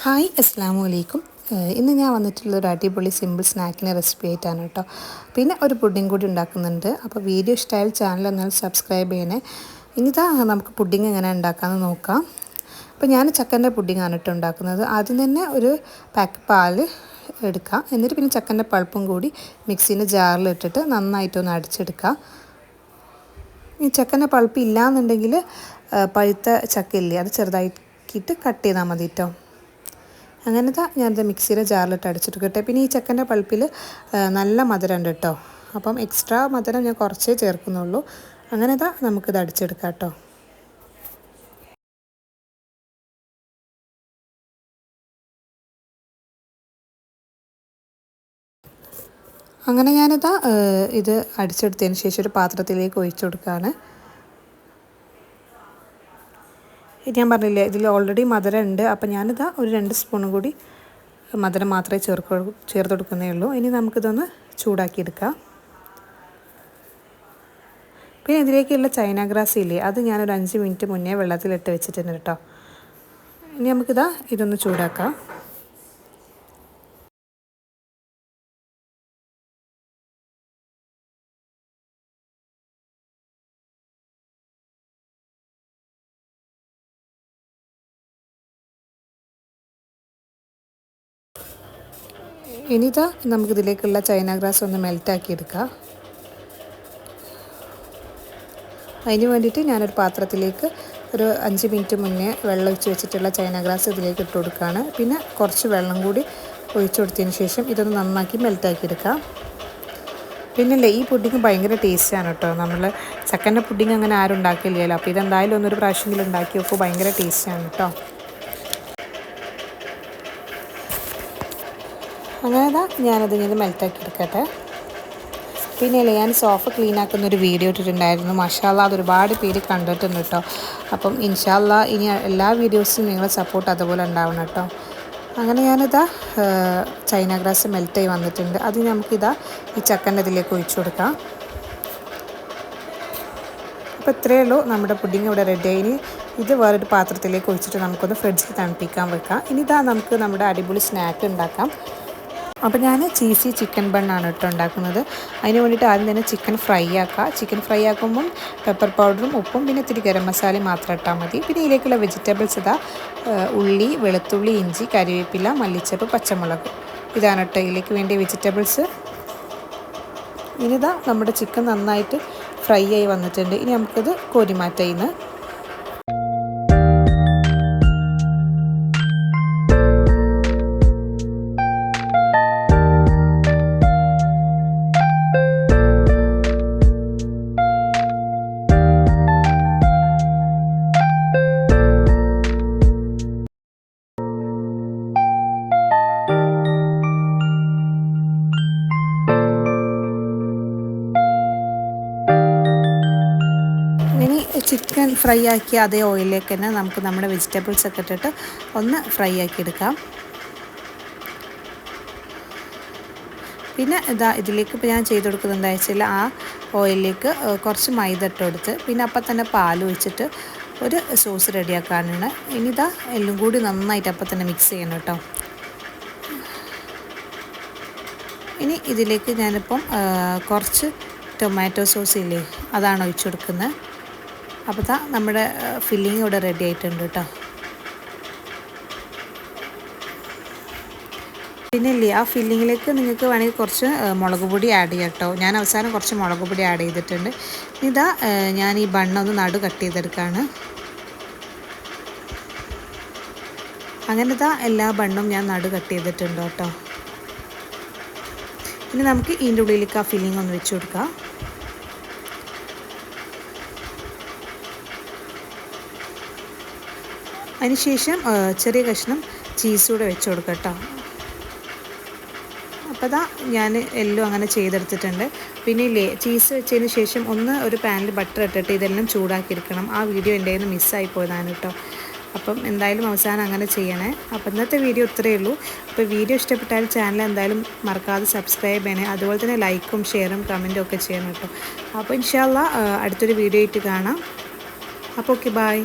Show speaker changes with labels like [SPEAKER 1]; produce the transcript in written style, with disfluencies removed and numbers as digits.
[SPEAKER 1] Hi അസ്സാം വലൈക്കും. ഇന്ന് ഞാൻ വന്നിട്ടുള്ളൊരു അടിപൊളി സിമ്പിൾ സ്നാക്കിന് റെസിപ്പി ആയിട്ടാണ് കേട്ടോ. പിന്നെ ഒരു പുഡിംഗ് കൂടി ഉണ്ടാക്കുന്നുണ്ട്. അപ്പോൾ വീഡിയോ ഇഷ്ടമായാൽ ചാനൽ ഒന്ന് സബ്സ്ക്രൈബ് ചെയ്യണേ. ഇനിതാ നമുക്ക് പുഡിംഗ് എങ്ങനെ ഉണ്ടാക്കാമെന്ന് നോക്കാം. അപ്പോൾ ഞാൻ ചക്കൻ്റെ പുഡിംഗാണ് കേട്ടോ ഉണ്ടാക്കുന്നത്. ആദ്യം തന്നെ ഒരു പാക്ക് പാൽ എടുക്കുക. എന്നിട്ട് പിന്നെ ചക്കൻ്റെ പൾപ്പും കൂടി മിക്സീൻ്റെ ജാറിലിട്ടിട്ട് നന്നായിട്ടൊന്ന് അടിച്ചെടുക്കുക. ഈ ചക്കൻ്റെ പൾപ്പ് ഇല്ലയെന്നുണ്ടെങ്കിൽ പഴുത്ത ചക്ക ഇല്ലേ, അത് ചെറുതാക്കിയിട്ട് കട്ട് ചെയ്താൽ മതി കേട്ടോ. അങ്ങനത്തെ ഞാനത് മിക്സിയുടെ ജാറിലിട്ട് അടിച്ചെടുക്കട്ടെ. പിന്നെ ഈ ചക്കൻ്റെ പൾപ്പിൽ നല്ല മധുരം ഉണ്ട് കേട്ടോ. അപ്പം എക്സ്ട്രാ മധുരം ഞാൻ കുറച്ചേ ചേർക്കുന്നുള്ളൂ. അങ്ങനത്തെ നമുക്കിത് അടിച്ചെടുക്കാം കേട്ടോ. അങ്ങനെ ഞാനിതാ ഇത് അടിച്ചെടുത്തതിന് ശേഷം ഒരു പാത്രത്തിലേക്ക് ഒഴിച്ചു കൊടുക്കുകയാണ്. ഞാൻ പറഞ്ഞില്ലേ, ഇതിൽ ഓൾറെഡി മധുരം ഉണ്ട്. അപ്പോൾ ഞാനിതാ ഒരു 2 സ്പൂണും കൂടി മധുരം മാത്രമേ ചേർത്ത് കൊടുക്കുന്നേ ഉള്ളൂ. ഇനി നമുക്കിതൊന്ന് ചൂടാക്കിയെടുക്കാം. പിന്നെ ഇതിലേക്കുള്ള ചൈന ഗ്രാസ് ഇല്ലേ, അത് ഞാനൊരു 5 മിനിറ്റ് മുന്നേ വെള്ളത്തിലിട്ട് വെച്ചിട്ടുണ്ട് കേട്ടോ. ഇനി നമുക്കിതാ ഇതൊന്ന് ചൂടാക്കാം. ഇനിതാ നമുക്കിതിലേക്കുള്ള ചൈന ഗ്രാസ് ഒന്ന് മെൽറ്റാക്കി എടുക്കാം. അതിന് വേണ്ടിയിട്ട് ഞാനൊരു പാത്രത്തിലേക്ക് ഒരു 5 മിനിറ്റ് മുന്നേ വെള്ളം ഒഴിച്ച് വെച്ചിട്ടുള്ള ചൈന ഗ്രാസ് ഇതിലേക്ക് ഇട്ട് കൊടുക്കുകയാണ്. പിന്നെ കുറച്ച് വെള്ളം കൂടി ഒഴിച്ചു കൊടുത്തതിന് ശേഷം ഇതൊന്ന് നന്നാക്കി മെൽറ്റാക്കി എടുക്കാം. പിന്നല്ലേ, ഈ പുഡിങ് ഭയങ്കര ടേസ്റ്റാണ് കേട്ടോ. നമ്മൾ ചക്കൻ്റെ പുഡിങ് അങ്ങനെ ആരും ഉണ്ടാക്കില്ലല്ലോ. അപ്പോൾ ഇതെന്തായാലും ഒന്നൊരു പ്രാവശ്യമെങ്കിലും ഉണ്ടാക്കി വെപ്പോൾ ഭയങ്കര ടേസ്റ്റാണ് കേട്ടോ. അങ്ങനെ ഞാനതിങ്ങനെ മെൽറ്റാക്കി എടുക്കട്ടെ. പിന്നെയല്ലേ, ഞാൻ സോഫ ക്ലീൻ ആക്കുന്നൊരു വീഡിയോ ഇട്ടിട്ടുണ്ടായിരുന്നു. മാഷാല്ലാ, അത് ഒരുപാട് പേര് കണ്ടിട്ടുണ്ട് കേട്ടോ. അപ്പം ഇൻഷാല്ലാ ഇനി എല്ലാ വീഡിയോസും നിങ്ങളെ സപ്പോർട്ട് അതുപോലെ ഉണ്ടാവണം കേട്ടോ. അങ്ങനെ ഞാനിതാ ചൈന ഗ്രാസ് മെൽറ്റായി വന്നിട്ടുണ്ട്. അത് നമുക്കിതാ ഈ ചക്കൻ്റെ ഇതിലേക്ക് ഒഴിച്ചു കൊടുക്കാം. അപ്പോൾ ഇത്രയേ ഉള്ളൂ, നമ്മുടെ പുഡിങ് ഇവിടെ റെഡിയായി. ഇനി ഇത് വേറൊരു പാത്രത്തിലേക്ക് ഒഴിച്ചിട്ട് നമുക്കൊന്ന് ഫ്രിഡ്ജിൽ തണുപ്പിക്കാൻ വെക്കാം. ഇനി ഇതാ നമുക്ക് നമ്മുടെ അടിപൊളി സ്നാക്ക് ഉണ്ടാക്കാം. അപ്പോൾ ഞാൻ ചീസി ചിക്കൻ ബണ്ണാണ് കേട്ടോ ഉണ്ടാക്കുന്നത്. അതിന് വേണ്ടിയിട്ട് ആദ്യം തന്നെ ചിക്കൻ ഫ്രൈ ആക്കുക. ചിക്കൻ ഫ്രൈ ആക്കുമ്പം പെപ്പർ പൗഡറും ഉപ്പും പിന്നെ ഇത്തിരി ഗരം മസാലയും മാത്രം ഇട്ടാൽ മതി. പിന്നെ ഇതിലേക്കുള്ള വെജിറ്റബിൾസ് ഇതാ ഉള്ളി, വെളുത്തുള്ളി, ഇഞ്ചി, കരിവേപ്പില, മല്ലിച്ചപ്പ്, പച്ചമുളക്, ഇതാണ് കേട്ടോ ഇതിലേക്ക് വേണ്ടിയ വെജിറ്റബിൾസ്. ഇനിതാ നമ്മുടെ ചിക്കൻ നന്നായിട്ട് ഫ്രൈ ആയി വന്നിട്ടുണ്ട്. ഇനി നമുക്കിത് കോരിമാറ്റാം. ഇന്ന് ചിക്കൻ ഫ്രൈ ആക്കിയ അതേ ഓയിലിലേക്ക് തന്നെ നമുക്ക് നമ്മുടെ വെജിറ്റബിൾസ് ഒക്കെ ഇട്ടിട്ട് ഒന്ന് ഫ്രൈ ആക്കി എടുക്കാം. പിന്നെ ഇതാ ഇതിലേക്ക് ഇപ്പോൾ ഞാൻ ചെയ്ത് കൊടുക്കുന്നത് എന്താ വെച്ചാൽ ആ ഓയിലിലേക്ക് കുറച്ച് മൈദ ഇട്ട് കൊടുത്ത് പിന്നെ അപ്പം തന്നെ പാൽ ഒഴിച്ചിട്ട് ഒരു സോസ് റെഡിയാക്കാനാണ്. ഇനിതാ എല്ലാം കൂടി നന്നായിട്ട് അപ്പം തന്നെ മിക്സ് ചെയ്യണം കേട്ടോ. ഇനി ഇതിലേക്ക് ഞാനിപ്പം കുറച്ച് ടൊമാറ്റോ സോസ് ഇല്ലേ, അതാണ് ഒഴിച്ചു കൊടുക്കുന്നത്. അപ്പോൾ നമ്മുടെ ഫില്ലിങ് ഇവിടെ റെഡി ആയിട്ടുണ്ട് കേട്ടോ. പിന്നെ ഇല്ലേ, ആ ഫില്ലിങ്ങിലേക്ക് നിങ്ങൾക്ക് വേണമെങ്കിൽ കുറച്ച് മുളക് പൊടി ആഡ് ചെയ്യാം കേട്ടോ. ഞാൻ അവസാനം കുറച്ച് മുളക് പൊടി ആഡ് ചെയ്തിട്ടുണ്ട്. ഇതാ ഞാൻ ഈ ബണ്ണൊന്ന് നടു കട്ട് ചെയ്തെടുക്കുകയാണ്. അങ്ങനെ എല്ലാ ബണ്ണും ഞാൻ നടു കട്ട് ചെയ്തിട്ടുണ്ട് കേട്ടോ. ഇനി നമുക്ക് ഇതിൻ്റെ ഉള്ളിലേക്ക് ആ ഫില്ലിങ് ഒന്ന് വെച്ച് കൊടുക്കാം. അതിനുശേഷം ചെറിയ കഷ്ണം ചീസ് കൂടെ വെച്ച് കൊടുക്കാം കേട്ടോ. അപ്പോൾ ഞാൻ എല്ലാം അങ്ങനെ ചെയ്തെടുത്തിട്ടുണ്ട്. പിന്നെ ഇല്ലേ, ചീസ് വെച്ചതിന് ശേഷം ഒരു പാനിൽ ബട്ടർ ഇട്ടിട്ട് ഇതെല്ലാം ചൂടാക്കിയെടുക്കണം. ആ വീഡിയോ എൻ്റെ കയ്യിൽ നിന്ന് മിസ്സായി പോയതാണ് കേട്ടോ. അപ്പം എന്തായാലും അവസാനം അങ്ങനെ ചെയ്യണേ. അപ്പോൾ ഇന്നത്തെ വീഡിയോ ഇത്രയേ ഉള്ളൂ. അപ്പോൾ വീഡിയോ ഇഷ്ടപ്പെട്ടാൽ ചാനൽ എന്തായാലും മറക്കാതെ സബ്സ്ക്രൈബ് ചെയ്യണേ. അതുപോലെ തന്നെ ലൈക്കും ഷെയറും കമൻറ്റും ഒക്കെ ചെയ്യണം കേട്ടോ. അപ്പോൾ ഇൻഷാ അല്ലാഹ് അടുത്തൊരു വീഡിയോ ആയിട്ട് കാണാം. അപ്പോൾ ഓക്കെ, ബൈ.